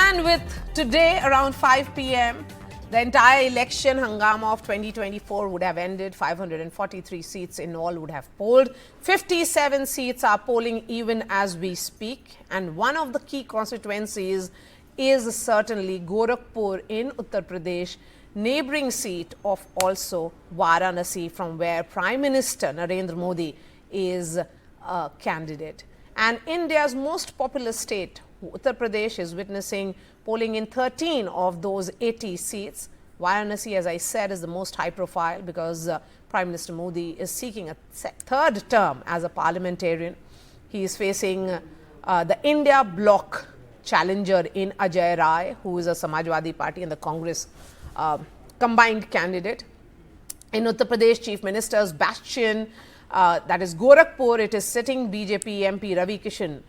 And with today around 5 p.m., the entire election hangama of 2024 would have ended. 543 seats in all would have polled. 57 seats are polling even as we speak. And one of the key constituencies is certainly Gorakhpur in Uttar Pradesh, neighboring seat of also Varanasi, from where Prime Minister Narendra Modi is a candidate. And India's most populous state, Uttar Pradesh, is witnessing polling in 13 of those 80 seats. Varanasi, as I said, is the most high profile because Prime Minister Modi is seeking a third term as a parliamentarian. He is facing the India bloc challenger in Ajay Rai, who is a Samajwadi Party and the Congress combined candidate. In Uttar Pradesh, Chief Minister's bastion, that is Gorakhpur, it is sitting BJP MP Ravi Kishan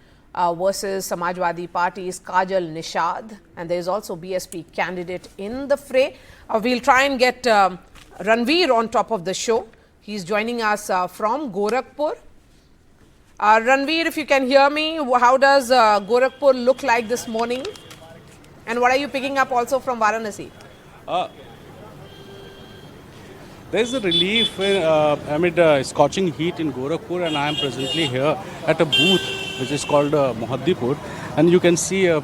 versus Samajwadi Party's Kajal Nishad, and there is also BSP candidate in the fray. We'll try and get Ranveer on top of the show. He's joining us from Gorakhpur. Ranveer, if you can hear me, how does Gorakhpur look like this morning? And what are you picking up also from Varanasi? There's a relief amid scorching heat in Gorakhpur, and I am presently here at a booth which is called Mohaddipur, and you can see a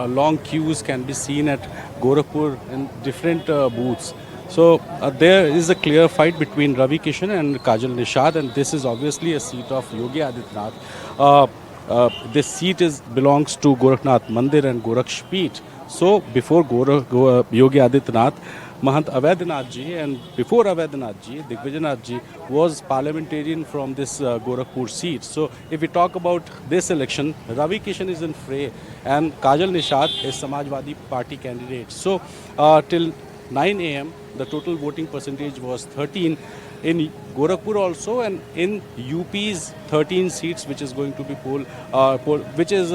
long queues can be seen at Gorakhpur in different booths. So there is a clear fight between Ravi Kishan and Kajal Nishad, and this is obviously a seat of Yogi Adityanath. This seat belongs to Gorakhnath Mandir and Gorakshpeeth. So before Yogi Adityanath, Mahant Avaidhanath ji, and before Avaidhanath ji, Digvijaynath ji was parliamentarian from this Gorakhpur seat. So if we talk about this election, Ravi Kishan is in fray and Kajal Nishad is Samajwadi Party candidate. So till 9 a.m. the total voting percentage was 13 in Gorakhpur also, and in UP's 13 seats which is going to be which is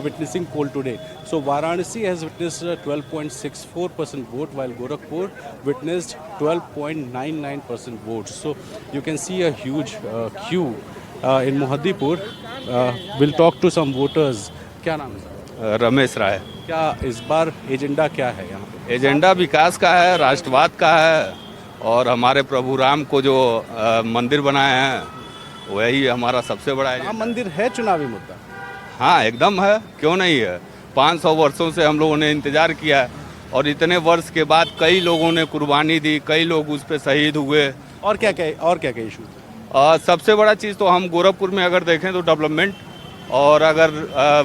witnessing poll today. So Varanasi has witnessed a 12.64% vote, while Gorakhpur witnessed 12.99% votes. So you can see a huge queue in Mohaddipur. We'll talk to some voters. क्या नाम है? रमेश राय। क्या इस बार agenda क्या है यहाँ पे? Agenda विकास का है, राष्ट्रवाद का है, और हमारे प्रभु राम को जो मंदिर बनाए हैं वही हमारा सबसे बड़ा राम मंदिर है चुनावी मुद्दा? हाँ, एकदम है, क्यों नहीं है। 500 वर्षों से हम लोगों ने इंतजार किया है, और इतने वर्ष के बाद कई लोगों ने कुर्बानी दी, कई लोग उस पर शहीद हुए। और क्या क्या इशू? सबसे बड़ा चीज़ तो हम गोरखपुर में अगर देखें तो डेवलपमेंट, और अगर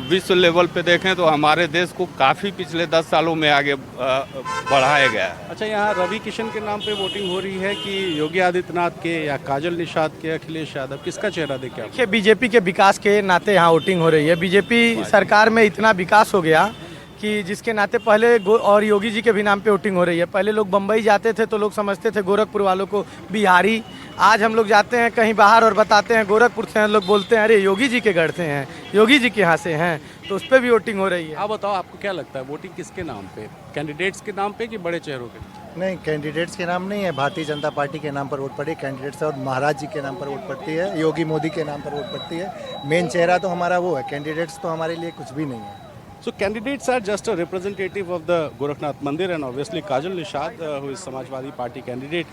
विश्व लेवल पे देखें तो हमारे देश को काफ़ी पिछले 10 सालों में आगे बढ़ाया गया है। अच्छा, यहाँ रवि किशन के नाम पे वोटिंग हो रही है कि योगी आदित्यनाथ के, या काजल निषाद के, अखिलेश यादव, किसका चेहरा देखे आप? देखिए, बीजेपी के विकास के नाते यहाँ वोटिंग हो रही है। बीजेपी सरकार में इतना विकास हो गया कि जिसके नाते पहले और योगी जी के भी नाम पे वोटिंग हो रही है। पहले लोग बम्बई जाते थे तो लोग समझते थे गोरखपुर वालों को बिहारी। आज हम लोग जाते हैं कहीं बाहर और बताते हैं गोरखपुर से हैं, लोग बोलते हैं अरे योगी जी के गढ़ से हैं, योगी जी के यहाँ से हैं, तो उस पर भी वोटिंग हो रही है। आप बताओ, आपको क्या लगता है वोटिंग किसके नाम पे? कैंडिडेट्स के नाम पे कि बड़े चेहरों के? नहीं, कैंडिडेट्स के नाम नहीं है। भारतीय जनता पार्टी के नाम पर वोट पड़ी कैंडिडेट्स, और महाराज जी के नाम पर वोट पड़ती है, योगी मोदी के नाम पर वोट पड़ती है। मेन चेहरा तो हमारा वो है, कैंडिडेट्स तो हमारे लिए कुछ भी नहीं है। So candidates are just a representative of the Gorakhnath Mandir, and obviously Kajal Nishad, who is Samajwadi Party candidate,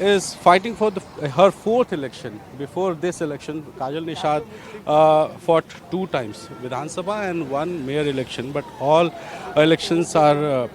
is fighting for her fourth election. Before this election, Kajal Nishad fought 2 times, Vidhan Sabha and 1 mayor election, but all elections are,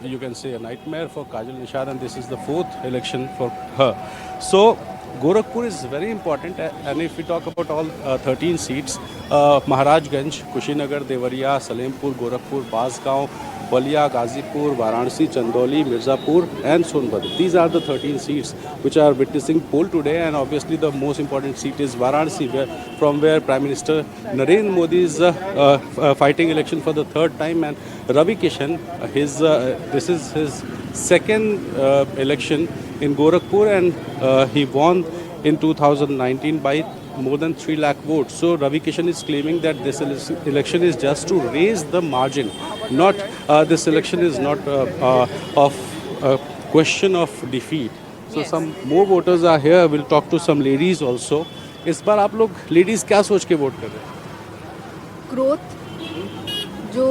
you can say, a nightmare for Kajal Nishad, and this is the 4th election for her. So Gorakhpur is very important, and if we talk about all 13 seats, Maharajganj, Kushinagar, Devariya, Salempur, Gorakhpur, Basgaon, Balia, Gazipur, Varanasi, Chandoli, Mirzapur and Sonbhadra. These are the 13 seats which are witnessing poll today, and obviously the most important seat is Varanasi, from where Prime Minister Narendra Modi is fighting election for the 3rd time, and Ravi Kishan, this is his 2nd election in Gorakhpur, and he won in 2019 by more than 3 lakh votes. So Ravi Kishan is claiming that this election is just to raise the margin. Not this election is not of a question of defeat. So yes, some more voters are here. We'll talk to some ladies also. इस बार आप लोग ladies क्या सोच के vote कर रहे हैं? Growth जो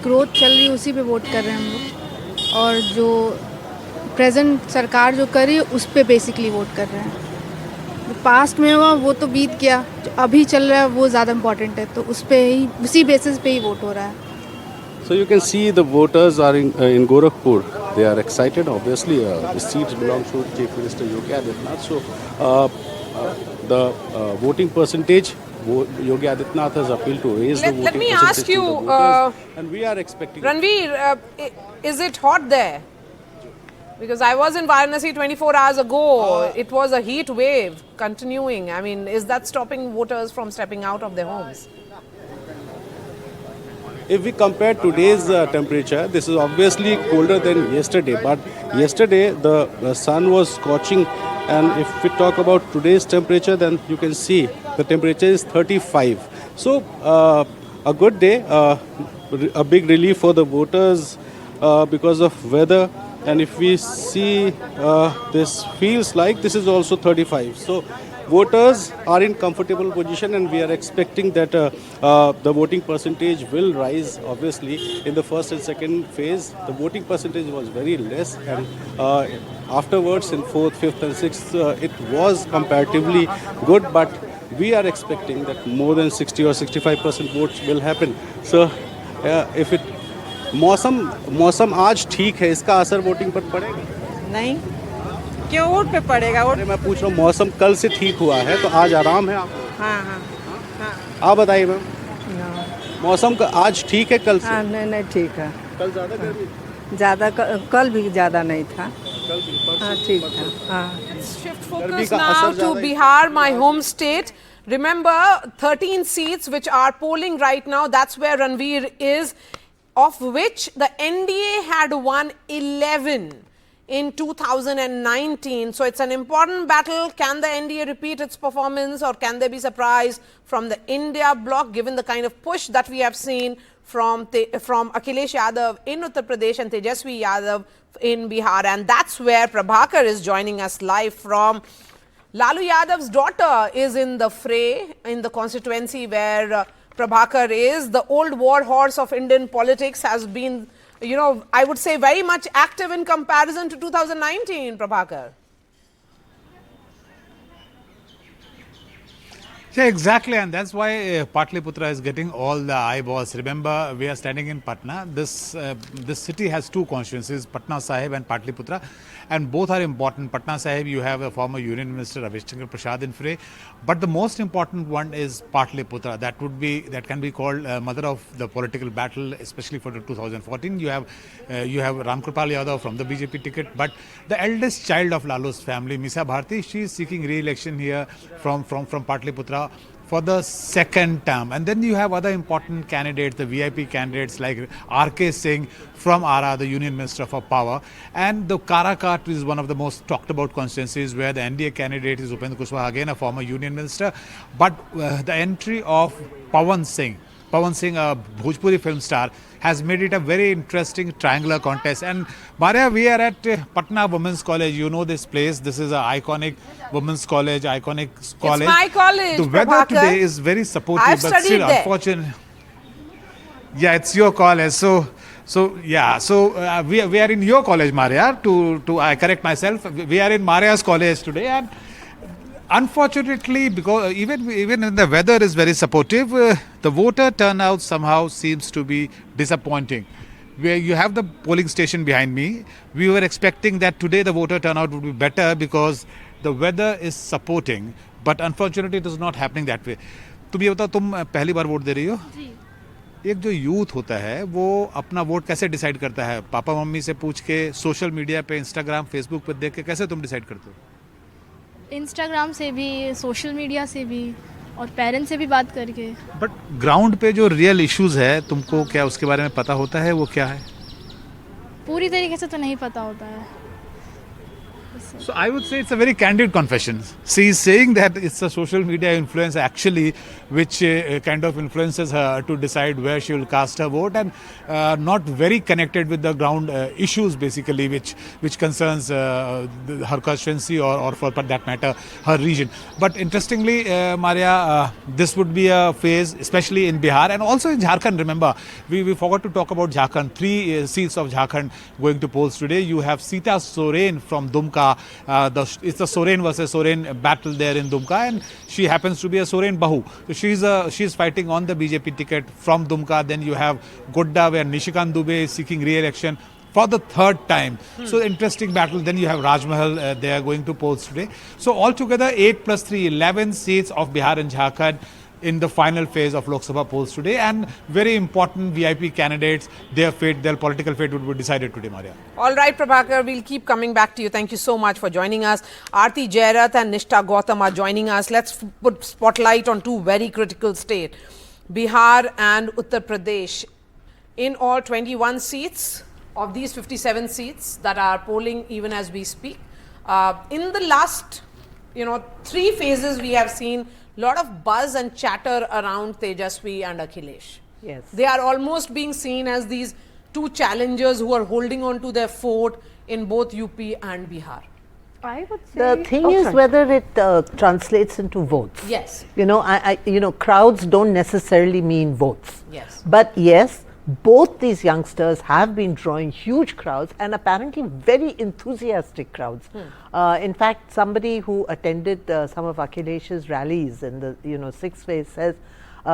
ग्रोथ चल रही है उसी पे वोट कर रहे हैं हम लोग, और जो प्रेजेंट सरकार जो कर रही है उस पे बेसिकली वोट कर रहे हैं। जो पास्ट में हुआ वो तो बीत गया, जो अभी चल रहा है वो ज़्यादा इम्पोर्टेंट है, तो उस पे ही, उसी बेसिस पे ही वोट हो रहा है। So you can see the voters are in Gorakhpur. They are excited. Obviously, the seat belongs to Chief Minister Yogi Adityanath. So the voting percentage, Yogi Adityanath has appealed to raise the voting Let me percentage ask you, to the voters, and we are expecting. Ranveer, is it hot there? Because I was in Varanasi 24 hours ago. It was a heat wave continuing. I mean, is that stopping voters from stepping out of their homes? If we compare today's temperature, this is obviously colder than yesterday. But yesterday the sun was scorching, and if we talk about today's temperature, then you can see the temperature is 35. So a good day, a big relief for the voters because of weather. And if we see, this feels like this is also 35. So voters are in comfortable position, and we are expecting that the voting percentage will rise. Obviously, in the first and second phase, the voting percentage was very less, and afterwards in fourth, fifth, and sixth, it was comparatively good. But we are expecting that more than 60 or 65% votes will happen. So, if it मौसम आज ठीक है, इसका असर voting पर पड़ेगा? नहीं, क्यों वोट पे पड़ेगा? वोट अरे मैं पूछ रहा हूँ, मौसम कल से ठीक हुआ है तो आज आराम है आपको? हाँ हाँ हाँ। आप बताइए मैम, मौसम का आज ठीक है कल से? हाँ, नहीं ठीक है। कल ज़्यादा गर्मी? ज़्यादा कल भी ज़्यादा नहीं था। कल भी परसों? हाँ ठीक था। हाँ। Shift गर्मी focus का now असर to ज़्यादा है? Bihar, my home state. Remember, 13 seats which are polling right now, that's where Ranveer is, of which the NDA had won 11 in 2019. So it's an important battle. Can the NDA repeat its performance, or can there be surprise from the India bloc, given the kind of push that we have seen from Akhilesh Yadav in Uttar Pradesh and Tejaswi Yadav in Bihar? And that's where Prabhakar is joining us live from. Lalu Yadav's daughter is in the fray in the constituency where Prabhakar is. The old war horse of Indian politics has been, you know, I would say very much active in comparison to 2019, Prabhakar. Yeah, exactly, and that's why Patliputra is getting all the eyeballs. Remember, we are standing in Patna. This city has two constituencies, Patna Sahib and Patliputra, and both are important. Patna Sahib, you have a former Union Minister Ravi Shankar Prasad in fray, but the most important one is Patliputra. That can be called mother of the political battle, especially for the 2014. You have Ramkripal Yadav from the BJP ticket, but the eldest child of Lalu's family, Misa Bharti, she is seeking re-election here from Patliputra for the second term. And then you have other important candidates, the VIP candidates like R.K. Singh from Ara, the Union Minister for Power. And the Karakat is one of the most talked about constituencies where the NDA candidate is Upendra Kushwaha, again a former Union Minister. But the entry of Pawan Singh, a Bhojpuri film star, has made it a very interesting triangular contest. And Maria, we are at Patna Women's College. You know this place. This is an iconic women's college, iconic college. It's my college, The weather Prabhakar. today is very supportive, I've but studied still, there. unfortunately, yeah, it's your college. So we are in your college, Maria. I correct myself. We are in Maria's college today, and unfortunately, because even when the weather is very supportive, the voter turnout somehow seems to be disappointing. Where you have the polling station behind me, we were expecting that today the voter turnout would be better because the weather is supporting, but unfortunately it is not happening that way. तुम ये बताओ, तुम पहली बार vote दे रही हो? एक जो youth होता है वो अपना वोट कैसे डिसाइड करता है? पापा मम्मी से पूछ के, सोशल मीडिया पे, इंस्टाग्राम, फेसबुक पे देख के कैसे तुम डिसाइड करते हो? इंस्टाग्राम से भी, सोशल मीडिया से भी, और पेरेंट्स से भी बात करके। बट ग्राउंड पे जो रियल इश्यूज है, तुमको क्या उसके बारे में पता होता है? वो क्या है? पूरी तरीके से तो नहीं पता होता है। So I would say it's a very candid confession. She is saying that it's a social media influence actually which kind of influences her to decide where she will cast her vote, and not very connected with the ground issues basically which concerns her constituency or for that matter her region. But interestingly, Maria, this would be a phase especially in Bihar and also in Jharkhand. Remember, we forgot to talk about Jharkhand. 3 seats of Jharkhand going to polls today. You have Sita Soren from Dumka. It's a Soren versus Soren battle there in Dumka, and she happens to be a Soren Bahu. So she's fighting on the BJP ticket from Dumka. Then you have Godda, where Nishikant Dubey is seeking re-election for the 3rd time. So interesting battle. Then you have Rajmahal, they are going to polls today. So altogether 8 plus 3, 11 seats of Bihar and Jharkhand in the final phase of Lok Sabha polls today, and very important VIP candidates, their political fate would be decided today, Maria. All right, Prabhakar, we'll keep coming back to you. Thank you so much for joining us. Aarti Jairath and Nishtha Gautam are joining us. Let's put spotlight on 2 very critical states, Bihar and Uttar Pradesh. In all, 21 seats of these 57 seats that are polling even as we speak. In the last, 3 phases, we have seen lot of buzz and chatter around Tejasvi and Akhilesh. Yes. They are almost being seen as these 2 challengers who are holding on to their fort in both UP and Bihar. I would say The thing is whether it translates into votes. Yes. Crowds don't necessarily mean votes. Yes. But yes, both these youngsters have been drawing huge crowds and apparently very enthusiastic crowds. In fact, somebody who attended some of Akhilesh's rallies in the 6th phase says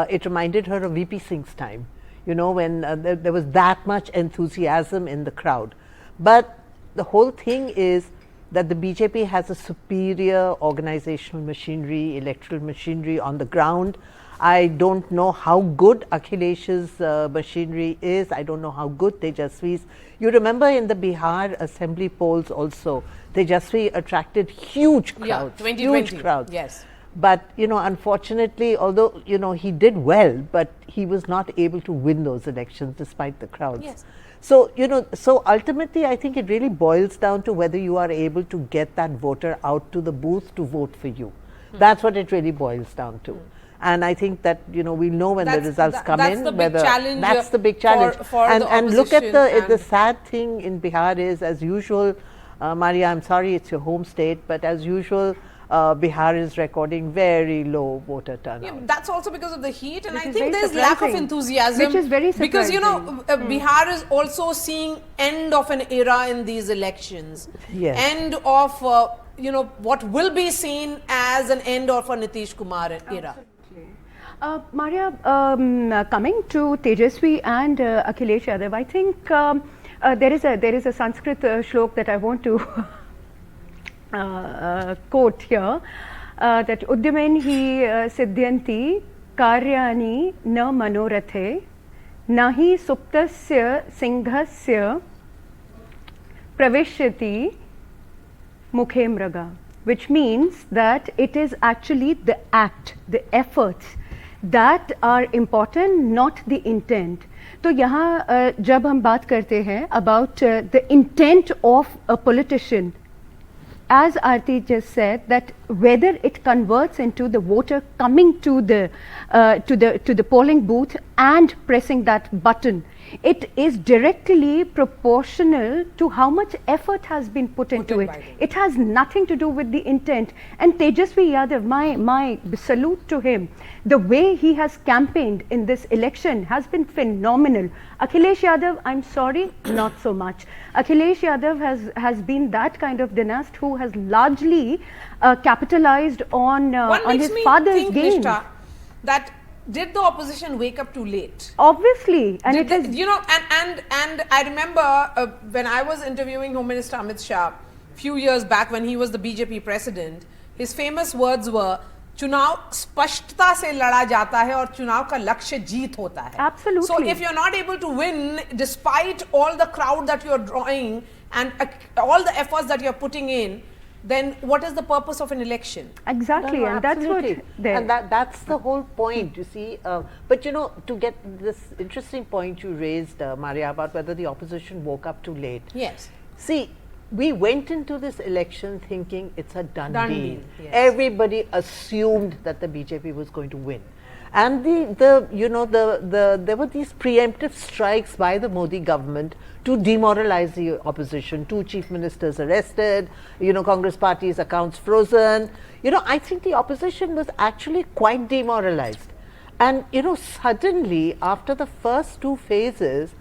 it reminded her of VP Singh's time, when there was that much enthusiasm in the crowd. But the whole thing is that the BJP has a superior organizational machinery, electoral machinery on the ground. I don't know how good Akhilesh's machinery is. I don't know how good Tejasvi's. You remember in the Bihar assembly polls also, Tejasvi attracted huge crowds. Yeah, 2020. Huge crowds. Yes. But, unfortunately, although, he did well, but he was not able to win those elections despite the crowds. Yes. So, so ultimately, I think it really boils down to whether you are able to get that voter out to the booth to vote for you. That's what it really boils down to. And I think that, we'll know when the results come in. That's the big challenge. And look at the sad thing in Bihar is, as usual, Maria, I'm sorry it's your home state, but as usual, Bihar is recording very low voter turnout. Yeah, that's also because of the heat, and Which I is think very there's lack of surprising. enthusiasm. Which is very because surprising. Bihar is also seeing end of an era in these elections. Yes. End of what will be seen as an end of a Nitish Kumar era. Maria, coming to Tejasvi and Akhilesh Yadav, I think there is a Sanskrit shlok that I want to quote here, that Udyamen hi siddhyanti karyani na manorathe nahi suptasya singhasya pravishyati mukhe mraga, which means that it is actually the act, the efforts that are important, not the intent. तो यहाँ जब हम बात करते हैं about the intent of a politician, as Aarti just said, that whether it converts into the voter coming to the polling booth and pressing that button, it is directly proportional to how much effort has been put into it. It has nothing to do with the intent. And Tejasvi Yadav, my salute to him. The way he has campaigned in this election has been phenomenal. Akhilesh Yadav, I'm sorry, not so much. Akhilesh Yadav has been that kind of dynast who has largely capitalized on his father's gains. Nishtha, that did the opposition wake up too late? Obviously, and and I remember when I was interviewing Home Minister Amit Shah few years back when he was the BJP president, his famous words were, चुनाव स्पष्टता से लड़ा जाता है और चुनाव का लक्ष्य जीत होता है. Absolutely. So if you're not able to win despite all the crowd that you're drawing and all the efforts that you're putting in, then what is the purpose of an election? Exactly, and that's what and that's the whole point, you see. But to get this interesting point you raised, Maria, about whether the opposition woke up too late. Yes. See, we went into this election thinking it's a done Done deal. deal, yes. Everybody assumed that the BJP was going to win. And there were these preemptive strikes by the Modi government to demoralize the opposition. 2 chief ministers arrested, Congress party's accounts frozen. I think the opposition was actually quite demoralized. And, suddenly after the first 2 phases,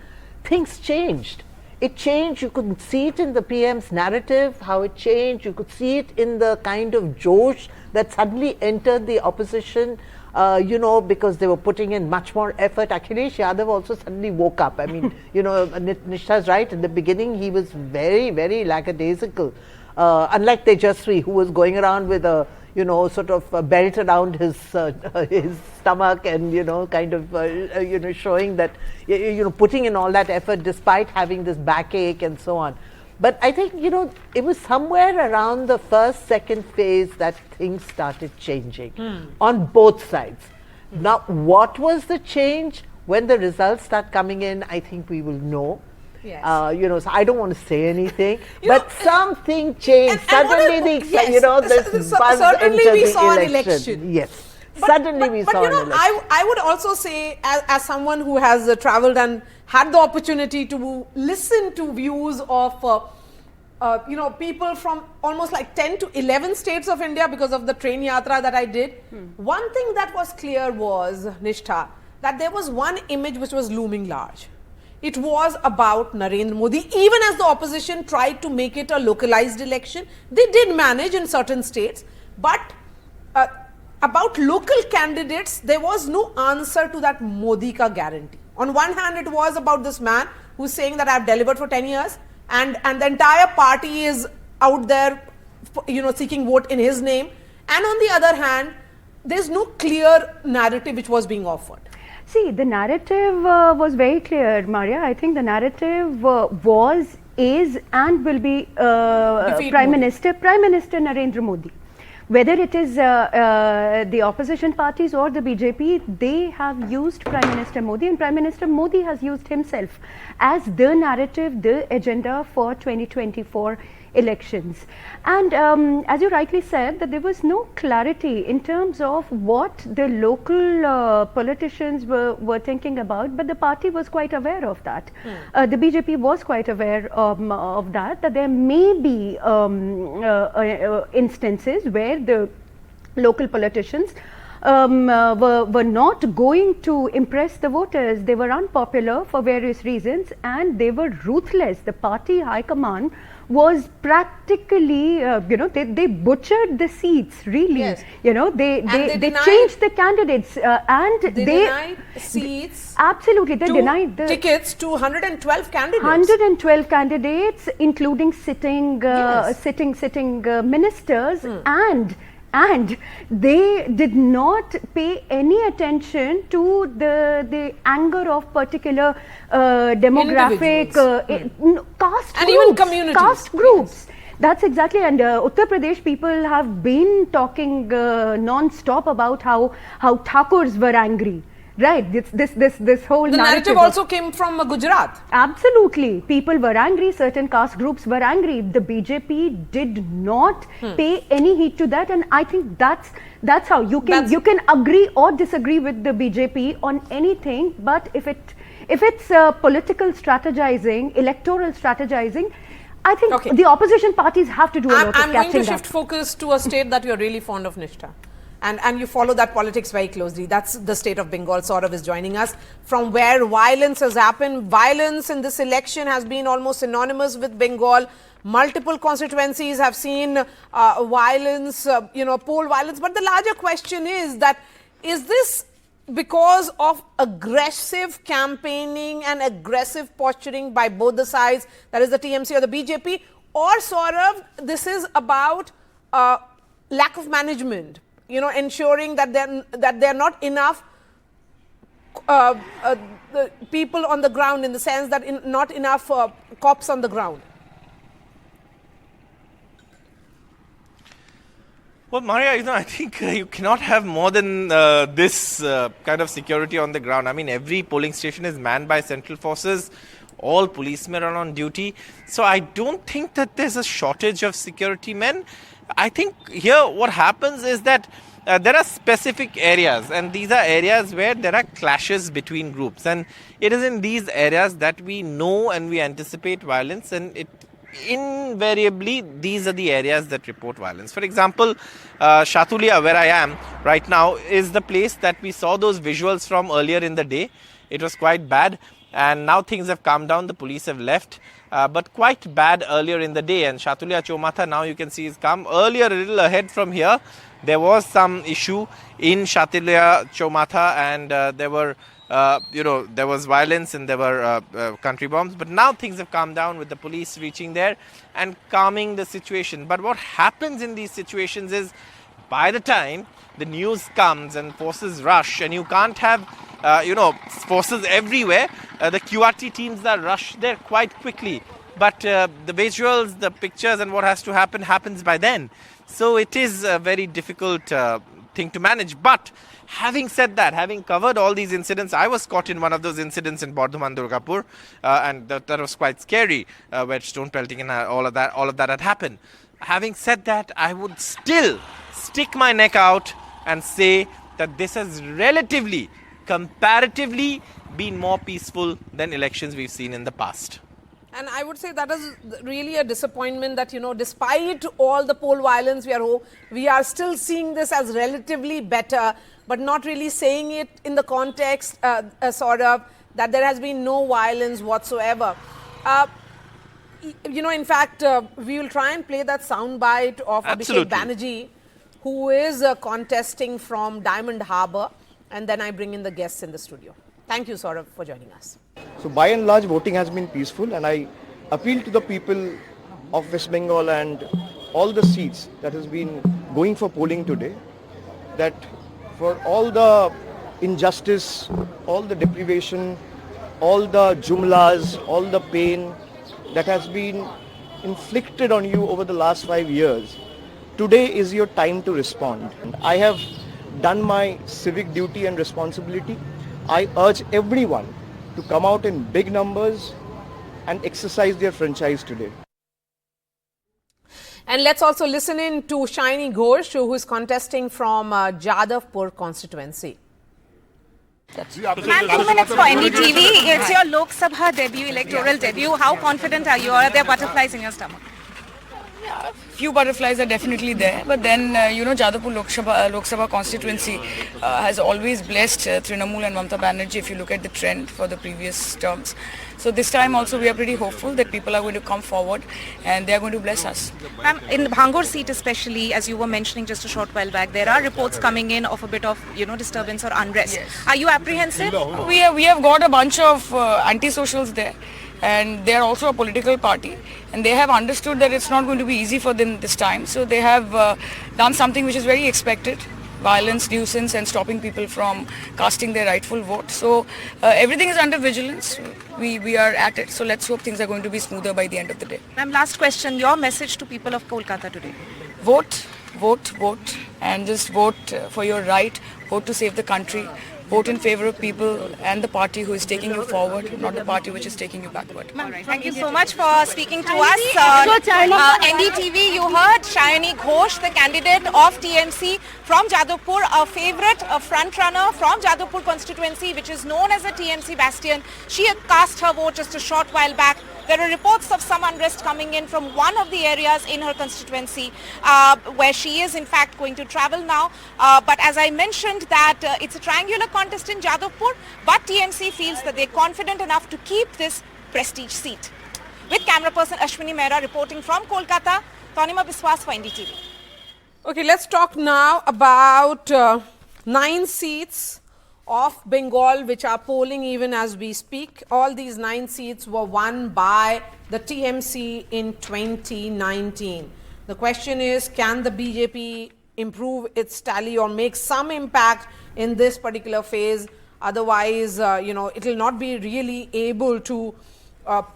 things changed. It changed. You could see it in the PM's narrative, how it changed. You could see it in the kind of josh that suddenly entered the opposition, because they were putting in much more effort. Akhilesh Yadav also suddenly woke up. I mean, Nishtha's right. In the beginning, he was very, very lackadaisical. Unlike Tejaswi, who was going around with a, sort of a belt around his stomach and, kind of, showing that, putting in all that effort despite having this backache and so on. But I think, it was somewhere around the first, second phase that things started changing on both sides. Now, what was the change? When the results start coming in, I think we will know. Yes. So I don't want to say anything, but something changed. Suddenly, this buzz certainly entered we the saw an election. election. Yes, suddenly we saw an election. I would also say, as someone who has traveled and had the opportunity to listen to views of people from almost like 10 to 11 states of India because of the train yatra that I did. One thing that was clear was, Nishtha, that there was one image which was looming large. It was about Narendra Modi. Even as the opposition tried to make it a localized election, they did manage in certain states. But about local candidates, there was no answer to that Modi ka guarantee. On one hand, it was about this man who's saying that I've delivered for 10 years and the entire party is out there, seeking vote in his name. And on the other hand, there's no clear narrative which was being offered. See, the narrative was very clear, Maria. I think the narrative was, is and will be Prime Minister Narendra Modi. Whether it is the opposition parties or the BJP, they have used Prime Minister Modi, and Prime Minister Modi has used himself as the narrative, the agenda for 2024 elections. And as you rightly said, that there was no clarity in terms of what the local politicians were thinking about, but the party was quite aware of that. The BJP was quite aware of that there may be instances where the local politicians were not going to impress the voters. They were unpopular for various reasons and they were ruthless. The party high command was practically, they butchered the seats, really. Yes. They changed the candidates and they denied seats. Absolutely, they denied the tickets to 112 candidates. 112 candidates, including sitting ministers, and they did not pay any attention to the anger of particular demographic caste and groups, even communities. Caste groups. Yes. That's exactly, and Uttar Pradesh people have been talking non-stop about how Thakurs were angry. Right, this whole the narrative also came from Gujarat. Absolutely, people were angry. Certain caste groups were angry. The BJP did not pay any heed to that, and I think that's how you can agree or disagree with the BJP on anything. But if it's political strategizing, electoral strategizing, I think the opposition parties have to do a lot of catching up. I'm going to shift focus to a state that you're really fond of, Nishtha. And you follow that politics very closely. That's the state of Bengal. Saurav is joining us from where violence has happened. Violence in this election has been almost synonymous with Bengal. Multiple constituencies have seen violence, poll violence. But the larger question is that, is this because of aggressive campaigning and aggressive posturing by both the sides, that is the TMC or the BJP, or Saurav, this is about lack of management? Ensuring that there are not enough the people on the ground, in the sense that not enough cops on the ground. Well, Maria, I think you cannot have more than this kind of security on the ground. I mean, every polling station is manned by central forces. all policemen are on duty. So I don't think that there's a shortage of security men. I think here what happens is that there are specific areas, and these are areas where there are clashes between groups, and it is in these areas that we know and we anticipate violence, and it invariably these are the areas that report violence. For example, Shatulia, where I am right now, is the place that we saw those visuals from earlier in the day. It was quite bad, and now things have calmed down. The police have left, but quite bad earlier in the day. And Shatulia Chowmatha, now you can see, is calm. Earlier, a little ahead from here, there was some issue in Shatulia Chowmatha, and there were there was violence and there were country bombs. But now things have calmed down with the police reaching there and calming the situation. But what happens in these situations is, by the time the news comes and forces rush, and you can't have forces everywhere, the QRT teams that rush there quite quickly. But the visuals, the pictures and what has to happen happens by then. So it is a very difficult thing to manage. But having said that, having covered all these incidents, I was caught in one of those incidents in Bardhaman, Durgapur, and that was quite scary, where stone pelting and all of that had happened. Having said that, I would still stick my neck out and say that this has relatively, comparatively, been more peaceful than elections we've seen in the past. And I would say that is really a disappointment that, despite all the poll violence, we are still seeing this as relatively better, but not really saying it in the context sort of that there has been no violence whatsoever. In fact, we will try and play that soundbite of Abhishek Banerjee, who is contesting from Diamond Harbour, and then I bring in the guests in the studio. Thank you, Saurabh, for joining us. So by and large, voting has been peaceful, and I appeal to the people of West Bengal and all the seats that has been going for polling today, that for all the injustice, all the deprivation, all the jumlas, all the pain that has been inflicted on you over the last 5 years, today is your time to respond. I have done my civic duty and responsibility. I urge everyone to come out in big numbers and exercise their franchise today. And let's also listen in to Shiny Ghosh, who is contesting from Jadavpur constituency. Ma'am, 2 minutes for NDTV. It's your Lok Sabha debut, electoral debut. How confident are you? Or are there butterflies in your stomach? Few butterflies are definitely there, but then Jadavpur Lok Sabha constituency has always blessed Trinamool and Mamata Banerjee if you look at the trend for the previous terms. So this time also we are pretty hopeful that people are going to come forward and they are going to bless us. Ma'am, in the Bhangur seat especially, as you were mentioning just a short while back, there are reports coming in of a bit of disturbance or unrest. Yes. Are you apprehensive? We have got a bunch of anti-socials there. And they are also a political party, and they have understood that it's not going to be easy for them this time. So they have done something which is very expected: violence, nuisance, and stopping people from casting their rightful vote. So everything is under vigilance. We are at it. So let's hope things are going to be smoother by the end of the day. Ma'am, last question: your message to people of Kolkata today? Vote, vote, vote, and just vote for your right. Vote to save the country. Vote in favor of people and the party who is taking you forward, not the party which is taking you backward. Thank you so much for speaking to us. NDTV, you heard Shayani Ghosh, the candidate of TMC from Jadavpur, a favourite, a front runner from Jadavpur constituency, which is known as a TMC bastion. She had cast her vote just a short while back. There are reports of some unrest coming in from one of the areas in her constituency where she is in fact going to travel now. But as I mentioned that it's a triangular contest in Jadavpur, but TMC feels that they're confident enough to keep this prestige seat. With camera person Ashwini Mehra reporting from Kolkata, Tanima Biswas for NDTV. Okay, let's talk now about 9 seats of Bengal which are polling even as we speak. All these 9 seats were won by the TMC in 2019. The question is, can the BJP improve its tally or make some impact in this particular phase? Otherwise, it will not be really able to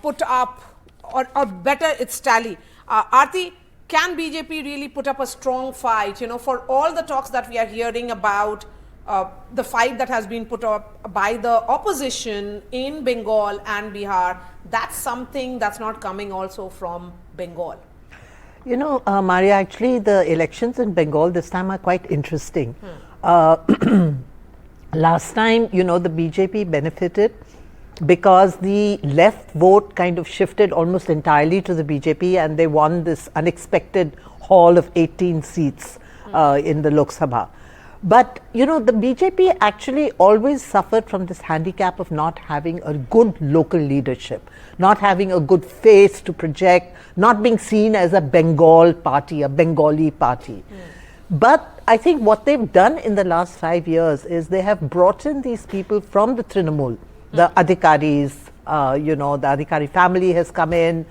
put up or better its tally. Aarti, can BJP really put up a strong fight? For all the talks that we are hearing about the fight that has been put up by the opposition in Bengal and Bihar, that's something that's not coming also from Bengal. You know, Maria, actually the elections in Bengal this time are quite interesting. Last time, you know, the BJP benefited because the left vote kind of shifted almost entirely to the BJP, and they won this unexpected haul of 18 seats in the Lok Sabha. But, you know, the BJP actually always suffered from this handicap of not having a good local leadership, not having a good face to project, not being seen as a Bengal party, a Bengali party. But I think what they've done in the last 5 years is they have brought in these people from the Trinamool, the Adhikaris, you know, the Adhikari family has come in,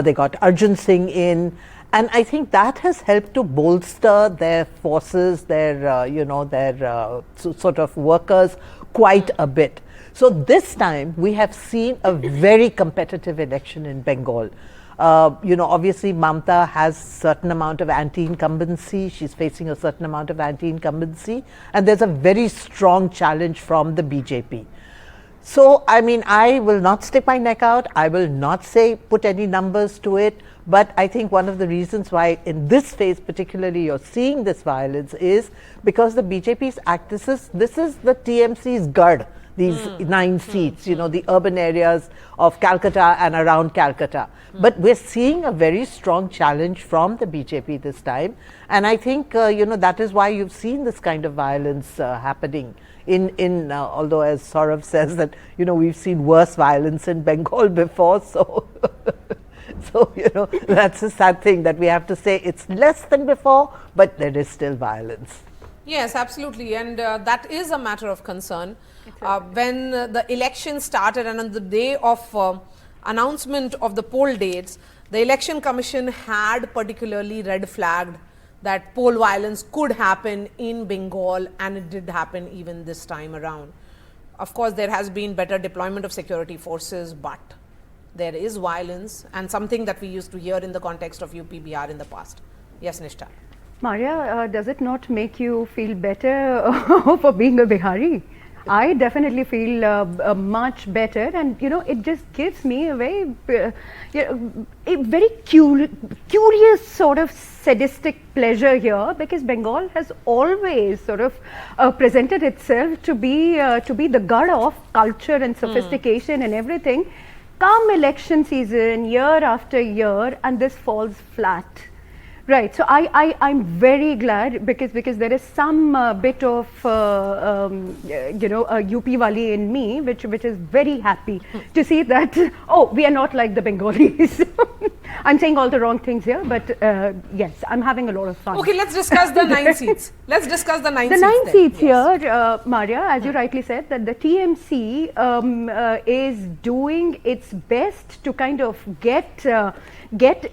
they got Arjun Singh in. And I think that has helped to bolster their forces, their, you know, their sort of workers quite a bit. So this time we have seen a very competitive election in Bengal. You know, obviously Mamta has certain amount of anti-incumbency. She's facing a certain amount of anti-incumbency. And there's a very strong challenge from the BJP. So, I mean, I will not stick my neck out. I will not say put any numbers to it. But I think one of the reasons why in this phase particularly you're seeing this violence is because the BJP's act, this is the TMC's Garh, these 9 seats, you know, the urban areas of Calcutta and around Calcutta. But we're seeing a very strong challenge from the BJP this time. And I think, you know, that is why you've seen this kind of violence happening. Although as Saurav says that, you know, we've seen worse violence in Bengal before, so so, you know, that's a sad thing that we have to say it's less than before, but there is still violence. Yes, absolutely, and that is a matter of concern. When the election started and on the day of announcement of the poll dates, the Election Commission had particularly red flagged that poll violence could happen in Bengal, and it did happen even this time around. Of course, there has been better deployment of security forces, but there is violence, and something that we used to hear in the context of UP-Bihar in the past. Yes, Nishtha. Maria, does it not make you feel better for being a Bihari? I definitely feel much better, and you know, it just gives me a very, a very curious sort of sadistic pleasure here, because Bengal has always sort of presented itself to be the Garh of culture and sophistication and everything. Come election season, year after year, and this falls flat. Right, so I'm very glad because there is some bit of you know, UP Wali in me, which is very happy to see that, oh, we are not like the Bengalis. I'm saying all the wrong things here, but yes, I'm having a lot of fun. Okay, let's discuss the 9 seats. Let's discuss the 9 seats. The 9 seats here, Maria, as you rightly said, that the TMC is doing its best to kind of get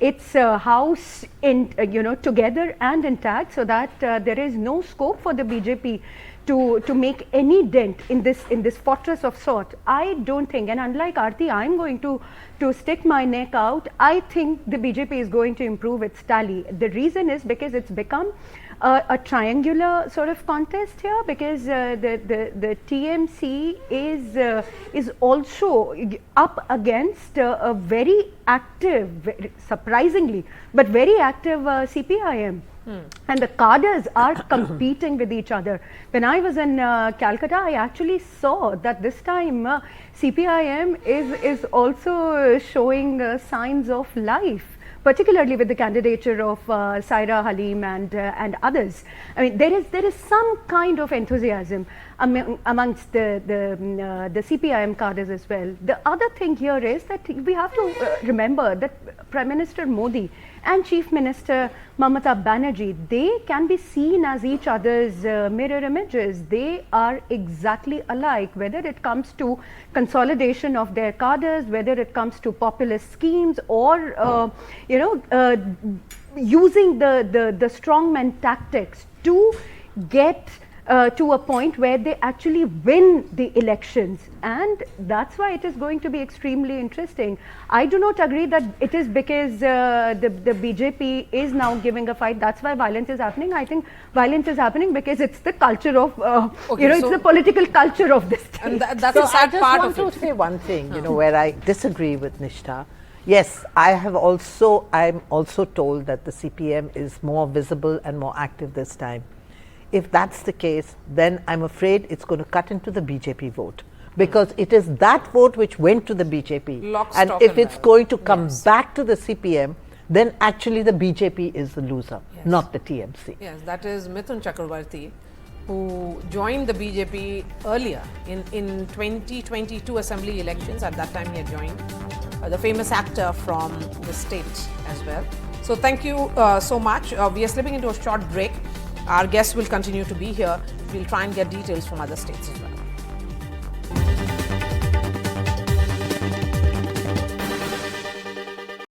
its house in, you know, together and intact, so that there is no scope for the BJP to make any dent in this fortress of sort. I don't think, and unlike Aarti, I'm going to stick my neck out. I think the BJP is going to improve its tally. The reason is because it's become a triangular sort of contest here, because the TMC is also up against a very active, surprisingly, but very active CPIM. And the cadres are competing with each other. When I was in Calcutta, I actually saw that this time CPIM is also showing signs of life, particularly with the candidature of Saira Halim and others. I mean, there is some kind of enthusiasm amongst the CPIM cadres as well. The other thing here is that we have to remember that Prime Minister Modi and Chief Minister Mamata Banerjee, they can be seen as each other's mirror images. They are exactly alike, whether it comes to consolidation of their cadres, whether it comes to populist schemes, or you know, using the strongman tactics to get to a point where they actually win the elections, and that's why it is going to be extremely interesting. I do not agree that it is because the BJP is now giving a fight, that's why violence is happening. I think violence is happening because it's the culture of, it's the political culture of this state. And that's So a sad I part just of want it. to say one thing, where I disagree with Nishtha. Yes, I'm also told that the CPM is more visible and more active this time. If that's the case, then I'm afraid it's going to cut into the BJP vote, because it is that vote which went to the BJP. Lock, And stock if and it's barrel. going to come back to the CPM, then actually the BJP is the loser, not the TMC. Yes, that is Mithun Chakravarti, who joined the BJP earlier in 2022 assembly elections. At that time he had joined, the famous actor from the state as well. So thank you so much. We are slipping into a short break. Our guests will continue to be here. We'll try and get details from other states as well.